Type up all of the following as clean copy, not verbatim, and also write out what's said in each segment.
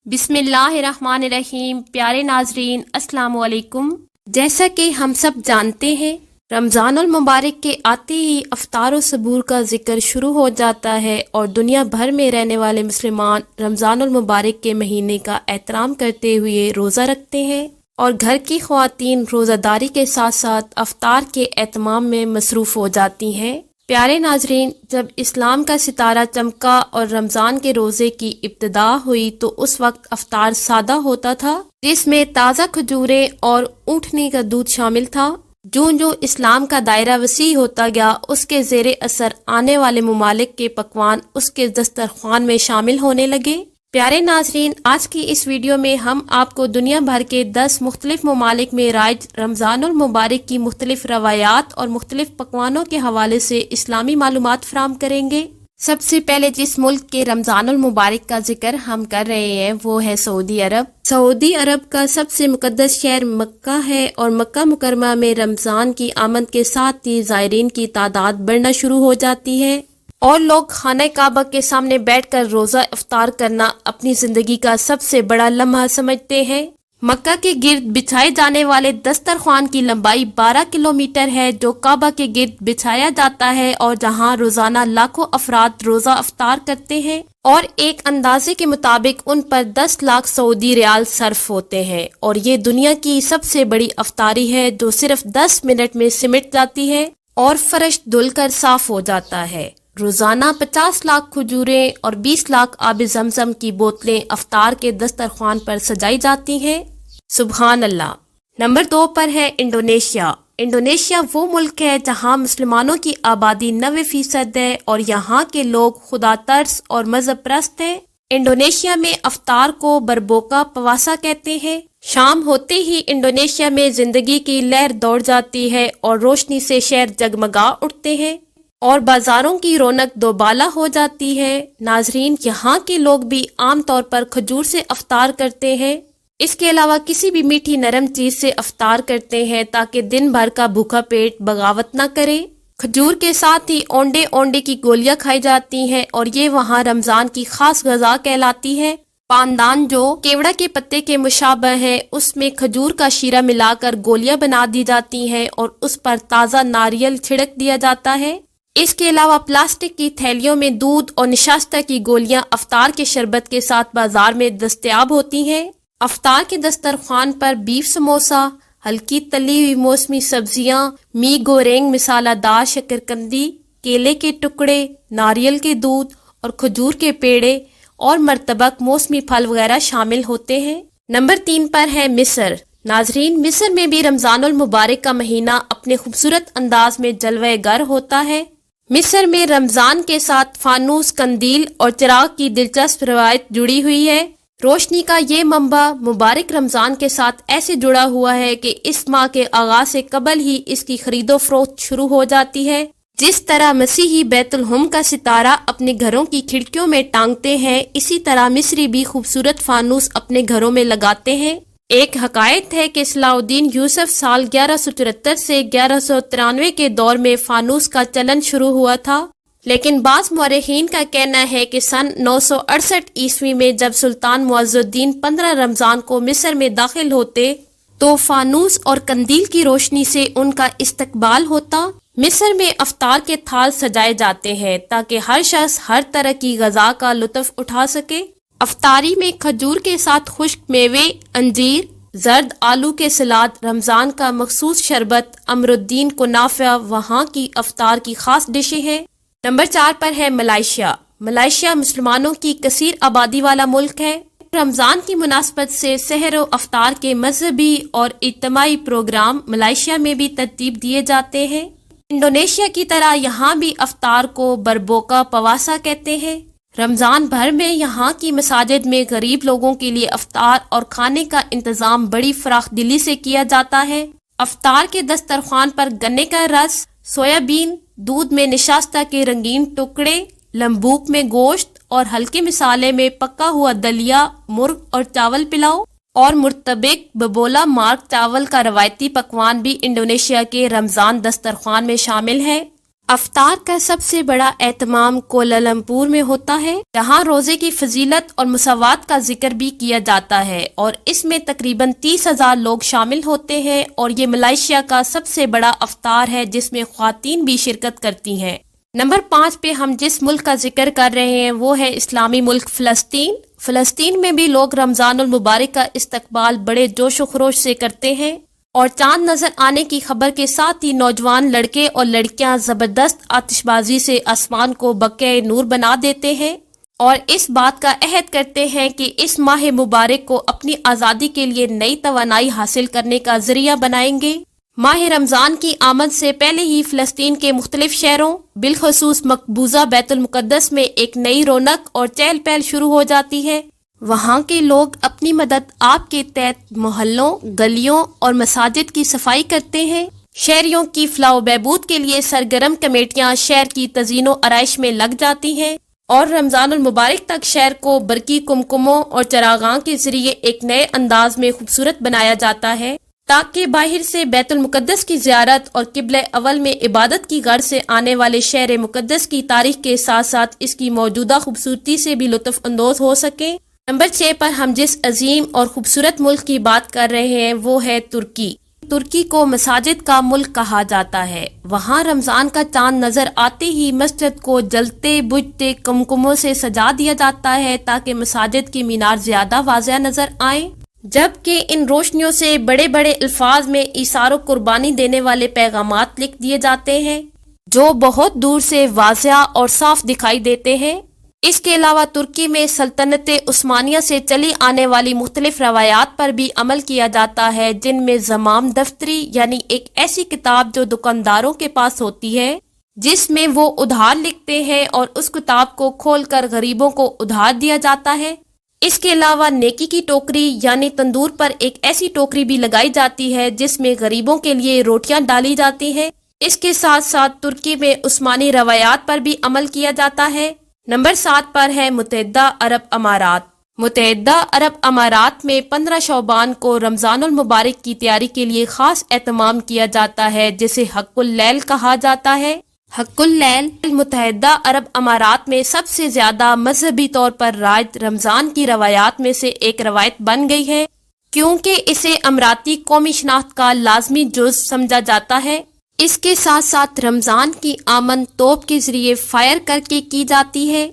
بسم اللہ الرحمن الرحیم۔ پیارے ناظرین السلام علیکم۔ جیسا کہ ہم سب جانتے ہیں، رمضان المبارک کے آتے ہی افطار و سحور کا ذکر شروع ہو جاتا ہے اور دنیا بھر میں رہنے والے مسلمان رمضان المبارک کے مہینے کا احترام کرتے ہوئے روزہ رکھتے ہیں، اور گھر کی خواتین روزہ داری کے ساتھ ساتھ افطار کے اہتمام میں مصروف ہو جاتی ہیں۔ پیارے ناظرین، جب اسلام کا ستارہ چمکا اور رمضان کے روزے کی ابتدا ہوئی تو اس وقت افطار سادہ ہوتا تھا، جس میں تازہ کھجوریں اور اونٹنی کا دودھ شامل تھا۔ جو اسلام کا دائرہ وسیع ہوتا گیا، اس کے زیر اثر آنے والے ممالک کے پکوان اس کے دسترخوان میں شامل ہونے لگے۔ پیارے ناظرین، آج کی اس ویڈیو میں ہم آپ کو دنیا بھر کے 10 مختلف ممالک میں رائج رمضان المبارک کی مختلف روایات اور مختلف پکوانوں کے حوالے سے اسلامی معلومات فراہم کریں گے۔ سب سے پہلے جس ملک کے رمضان المبارک کا ذکر ہم کر رہے ہیں وہ ہے سعودی عرب۔ سعودی عرب کا سب سے مقدس شہر مکہ ہے، اور مکہ مکرمہ میں رمضان کی آمد کے ساتھ ہی زائرین کی تعداد بڑھنا شروع ہو جاتی ہے، اور لوگ خانہ کعبہ کے سامنے بیٹھ کر روزہ افطار کرنا اپنی زندگی کا سب سے بڑا لمحہ سمجھتے ہیں۔ مکہ کے گرد بچھائے جانے والے دسترخوان کی لمبائی 12 کلومیٹر ہے، جو کعبہ کے گرد بچھایا جاتا ہے اور جہاں روزانہ لاکھوں افراد روزہ افطار کرتے ہیں، اور ایک اندازے کے مطابق ان پر 10 لاکھ سعودی ریال صرف ہوتے ہیں، اور یہ دنیا کی سب سے بڑی افطاری ہے جو صرف 10 منٹ میں سمٹ جاتی ہے اور فرش دھل کر صاف ہو جاتا ہے۔ روزانہ 50 لاکھ کھجوریں اور 20 لاکھ آب زمزم کی بوتلیں افطار کے دسترخوان پر سجائی جاتی ہیں۔ سبحان اللہ۔ نمبر 2 پر ہے انڈونیشیا۔ انڈونیشیا وہ ملک ہے جہاں مسلمانوں کی آبادی 90% ہے، اور یہاں کے لوگ خدا ترس اور مذہب پرست ہیں۔ انڈونیشیا میں افطار کو بربوکا پواسا کہتے ہیں۔ شام ہوتے ہی انڈونیشیا میں زندگی کی لہر دوڑ جاتی ہے اور روشنی سے شہر جگمگا اٹھتے ہیں، اور بازاروں کی رونق دوبالا ہو جاتی ہے۔ ناظرین، یہاں کے لوگ بھی عام طور پر کھجور سے افطار کرتے ہیں، اس کے علاوہ کسی بھی میٹھی نرم چیز سے افطار کرتے ہیں تاکہ دن بھر کا بھوکا پیٹ بغاوت نہ کرے۔ کھجور کے ساتھ ہی اونڈے کی گولیاں کھائی جاتی ہیں، اور یہ وہاں رمضان کی خاص غذا کہلاتی ہے۔ پاندان، جو کیوڑا کے پتے کے مشابہ ہے، اس میں کھجور کا شیرہ ملا کر گولیاں بنا دی جاتی ہیں اور اس پر تازہ ناریل چھڑک دیا جاتا ہے۔ اس کے علاوہ پلاسٹک کی تھیلیوں میں دودھ اور نشاستہ کی گولیاں افطار کے شربت کے ساتھ بازار میں دستیاب ہوتی ہیں۔ افطار کے دسترخوان پر بیف سموسا، ہلکی تلی ہوئی موسمی سبزیاں، می گورینگ مسالہ دار شکرکندی، کیلے کے ٹکڑے، ناریل کے دودھ اور کھجور کے پیڑے اور مرتبک موسمی پھل وغیرہ شامل ہوتے ہیں۔ نمبر 3 پر ہے مصر۔ ناظرین، مصر میں بھی رمضان المبارک کا مہینہ اپنے خوبصورت انداز میں جلوہ گر ہوتا ہے۔ مصر میں رمضان کے ساتھ فانوس، قندیل اور چراغ کی دلچسپ روایت جڑی ہوئی ہے۔ روشنی کا یہ منبع مبارک رمضان کے ساتھ ایسے جڑا ہوا ہے کہ اس ماہ کے آغاز سے قبل ہی اس کی خرید و فروخت شروع ہو جاتی ہے۔ جس طرح مسیحی بیت الحم کا ستارہ اپنے گھروں کی کھڑکیوں میں ٹانگتے ہیں، اسی طرح مصری بھی خوبصورت فانوس اپنے گھروں میں لگاتے ہیں۔ ایک حقائق ہے کہ صلاح الدین یوسف سال 1174 سے 1193 کے دور میں فانوس کا چلن شروع ہوا تھا، لیکن بعض مورخین کا کہنا ہے کہ سن 968 عیسوی میں جب سلطان معز الدین 15 رمضان کو مصر میں داخل ہوتے تو فانوس اور قندیل کی روشنی سے ان کا استقبال ہوتا۔ مصر میں افطار کے تھال سجائے جاتے ہیں تاکہ ہر شخص ہر طرح کی غذا کا لطف اٹھا سکے۔ افطاری میں کھجور کے ساتھ خشک میوے، انجیر، زرد آلو کے سلاد، رمضان کا مخصوص شربت، امرالدین کنافہ وہاں کی افطار کی خاص ڈشیں ہیں۔ نمبر 4 پر ہے ملائیشیا۔ ملائیشیا مسلمانوں کی کثیر آبادی والا ملک ہے۔ رمضان کی مناسبت سے سحر و افطار کے مذہبی اور اجتماعی پروگرام ملائیشیا میں بھی ترتیب دیے جاتے ہیں۔ انڈونیشیا کی طرح یہاں بھی افطار کو بربوکا پواسا کہتے ہیں۔ رمضان بھر میں یہاں کی مساجد میں غریب لوگوں کے لیے افطار اور کھانے کا انتظام بڑی فراخ دلی سے کیا جاتا ہے۔ افطار کے دسترخوان پر گنے کا رس، سویابین، دودھ میں نشاستہ کے رنگین ٹکڑے، لمبوک میں گوشت اور ہلکے مسالے میں پکا ہوا دلیا، مرغ اور چاول پلاؤ اور مرتبک ببولا مارک چاول کا روایتی پکوان بھی انڈونیشیا کے رمضان دسترخوان میں شامل ہے۔ افطار کا سب سے بڑا اہتمام کوالالمپور میں ہوتا ہے، جہاں روزے کی فضیلت اور مساوات کا ذکر بھی کیا جاتا ہے، اور اس میں تقریباً 30,000 لوگ شامل ہوتے ہیں، اور یہ ملائیشیا کا سب سے بڑا افطار ہے جس میں خواتین بھی شرکت کرتی ہیں۔ نمبر 5 پہ ہم جس ملک کا ذکر کر رہے ہیں وہ ہے اسلامی ملک فلسطین۔ فلسطین میں بھی لوگ رمضان المبارک کا استقبال بڑے جوش و خروش سے کرتے ہیں، اور چاند نظر آنے کی خبر کے ساتھ ہی نوجوان لڑکے اور لڑکیاں زبردست آتش بازی سے آسمان کو بقع نور بنا دیتے ہیں، اور اس بات کا عہد کرتے ہیں کہ اس ماہ مبارک کو اپنی آزادی کے لیے نئی توانائی حاصل کرنے کا ذریعہ بنائیں گے۔ ماہ رمضان کی آمد سے پہلے ہی فلسطین کے مختلف شہروں بالخصوص مقبوضہ بیت المقدس میں ایک نئی رونق اور چہل پہل شروع ہو جاتی ہے۔ وہاں کے لوگ اپنی مدد آپ کے تحت محلوں، گلیوں اور مساجد کی صفائی کرتے ہیں۔ شہریوں کی فلاح و بہبود کے لیے سرگرم کمیٹیاں شہر کی تزئین و آرائش میں لگ جاتی ہیں، اور رمضان المبارک تک شہر کو برقی کمکموں اور چراغاں کے ذریعے ایک نئے انداز میں خوبصورت بنایا جاتا ہے، تاکہ باہر سے بیت المقدس کی زیارت اور قبلہ اول میں عبادت کی غرض سے آنے والے شہر مقدس کی تاریخ کے ساتھ ساتھ اس کی موجودہ خوبصورتی سے بھی لطف اندوز ہو سکیں۔ نمبر 6 پر ہم جس عظیم اور خوبصورت ملک کی بات کر رہے ہیں وہ ہے ترکی۔ ترکی کو مساجد کا ملک کہا جاتا ہے۔ وہاں رمضان کا چاند نظر آتے ہی مسجد کو جلتے بجھتے کمکموں سے سجا دیا جاتا ہے تاکہ مساجد کی مینار زیادہ واضح نظر آئیں، جبکہ ان روشنیوں سے بڑے بڑے الفاظ میں ایثار و قربانی دینے والے پیغامات لکھ دیے جاتے ہیں جو بہت دور سے واضح اور صاف دکھائی دیتے ہیں۔ اس کے علاوہ ترکی میں سلطنت عثمانیہ سے چلی آنے والی مختلف روایات پر بھی عمل کیا جاتا ہے، جن میں زمام دفتری یعنی ایک ایسی کتاب جو دکانداروں کے پاس ہوتی ہے جس میں وہ ادھار لکھتے ہیں اور اس کتاب کو کھول کر غریبوں کو ادھار دیا جاتا ہے۔ اس کے علاوہ نیکی کی ٹوکری یعنی تندور پر ایک ایسی ٹوکری بھی لگائی جاتی ہے جس میں غریبوں کے لیے روٹیاں ڈالی جاتی ہیں۔ اس کے ساتھ ساتھ ترکی میں عثمانی روایات پر بھی عمل کیا جاتا ہے۔ نمبر 7 پر ہے متحدہ عرب امارات۔ متحدہ عرب امارات میں 15 شعبان کو رمضان المبارک کی تیاری کے لیے خاص اہتمام کیا جاتا ہے، جسے حق اللیل کہا جاتا ہے۔ حق اللیل متحدہ عرب امارات میں سب سے زیادہ مذہبی طور پر رائج رمضان کی روایات میں سے ایک روایت بن گئی ہے، کیونکہ اسے اماراتی قومی شناخت کا لازمی جز سمجھا جاتا ہے۔ اس کے ساتھ ساتھ رمضان کی آمد توپ کے ذریعے فائر کر کے کی جاتی ہے۔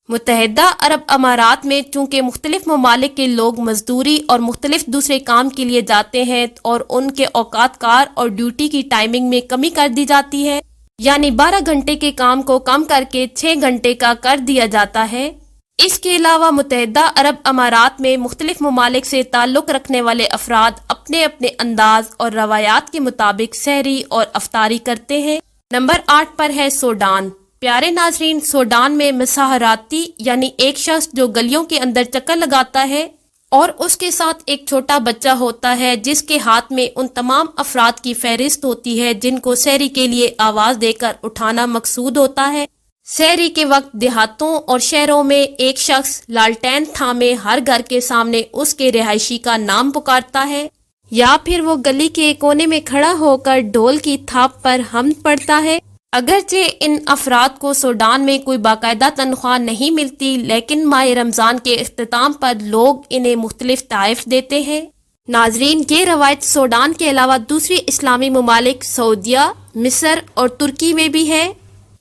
متحدہ عرب امارات میں چونکہ مختلف ممالک کے لوگ مزدوری اور مختلف دوسرے کام کے لیے جاتے ہیں، اور ان کے اوقات کار اور ڈیوٹی کی ٹائمنگ میں کمی کر دی جاتی ہے، یعنی 12 گھنٹے کے کام کو کم کر کے 6 گھنٹے کا کر دیا جاتا ہے۔ اس کے علاوہ متحدہ عرب امارات میں مختلف ممالک سے تعلق رکھنے والے افراد اپنے اپنے انداز اور روایات کے مطابق سحری اور افطاری کرتے ہیں۔ نمبر 8 پر ہے سوڈان۔ پیارے ناظرین، سوڈان میں مسحراتی یعنی ایک شخص جو گلیوں کے اندر چکر لگاتا ہے اور اس کے ساتھ ایک چھوٹا بچہ ہوتا ہے جس کے ہاتھ میں ان تمام افراد کی فہرست ہوتی ہے جن کو سحری کے لیے آواز دے کر اٹھانا مقصود ہوتا ہے۔ سحری کے وقت دیہاتوں اور شہروں میں ایک شخص لالٹین تھامے ہر گھر کے سامنے اس کے رہائشی کا نام پکارتا ہے، یا پھر وہ گلی کے کونے میں کھڑا ہو کر ڈھول کی تھاپ پر حمد پڑھتا ہے۔ اگرچہ ان افراد کو سوڈان میں کوئی باقاعدہ تنخواہ نہیں ملتی، لیکن ماہ رمضان کے اختتام پر لوگ انہیں مختلف تحائف دیتے ہیں۔ ناظرین، یہ روایت سوڈان کے علاوہ دوسری اسلامی ممالک سعودیہ، مصر اور ترکی میں بھی ہے۔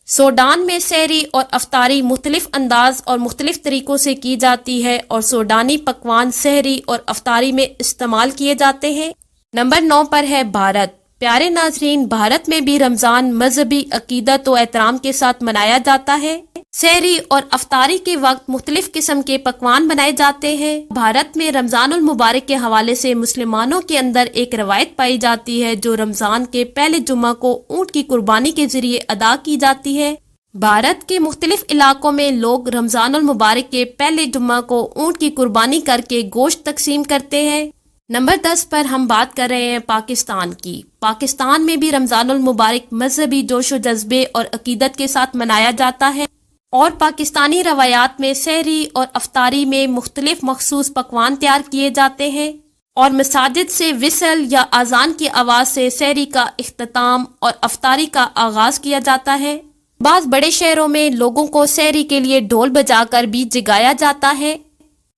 سوڈان میں سحری اور افطاری مختلف انداز اور مختلف طریقوں سے کی جاتی ہے، اور سوڈانی پکوان سحری اور افطاری میں استعمال کیے جاتے ہیں۔ نمبر 9 پر ہے بھارت۔ پیارے ناظرین، بھارت میں بھی رمضان مذہبی عقیدت و احترام کے ساتھ منایا جاتا ہے۔ سحری اور افطاری کے وقت مختلف قسم کے پکوان بنائے جاتے ہیں۔ بھارت میں رمضان المبارک کے حوالے سے مسلمانوں کے اندر ایک روایت پائی جاتی ہے جو رمضان کے پہلے جمعہ کو اونٹ کی قربانی کے ذریعے ادا کی جاتی ہے۔ بھارت کے مختلف علاقوں میں لوگ رمضان المبارک کے پہلے جمعہ کو اونٹ کی قربانی کر کے گوشت تقسیم کرتے ہیں۔ نمبر 10 پر ہم بات کر رہے ہیں پاکستان کی۔ پاکستان میں بھی رمضان المبارک مذہبی جوش و جذبے اور عقیدت کے ساتھ منایا جاتا ہے، اور پاکستانی روایات میں سحری اور افطاری میں مختلف مخصوص پکوان تیار کیے جاتے ہیں، اور مساجد سے وصل یا اذان کی آواز سے سحری کا اختتام اور افطاری کا آغاز کیا جاتا ہے۔ بعض بڑے شہروں میں لوگوں کو سحری کے لیے ڈھول بجا کر بھی جگایا جاتا ہے۔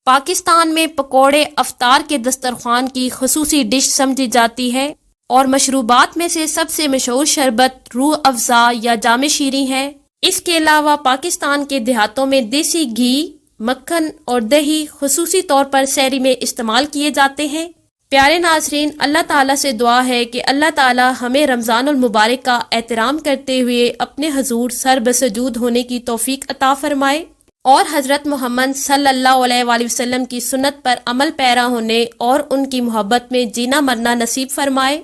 پاکستان میں پکوڑے افطار کے دسترخوان کی خصوصی ڈش سمجھی جاتی ہے، اور مشروبات میں سے سب سے مشہور شربت روح افزا یا جام شیریں ہے۔ اس کے علاوہ پاکستان کے دیہاتوں میں دیسی گھی، مکھن اور دہی خصوصی طور پر سحری میں استعمال کیے جاتے ہیں۔ پیارے ناظرین، اللہ تعالیٰ سے دعا ہے کہ اللہ تعالیٰ ہمیں رمضان المبارک کا احترام کرتے ہوئے اپنے حضور سر بسجود ہونے کی توفیق عطا فرمائے، اور حضرت محمد صلی اللہ علیہ وآلہ وسلم کی سنت پر عمل پیرا ہونے اور ان کی محبت میں جینا مرنا نصیب فرمائے۔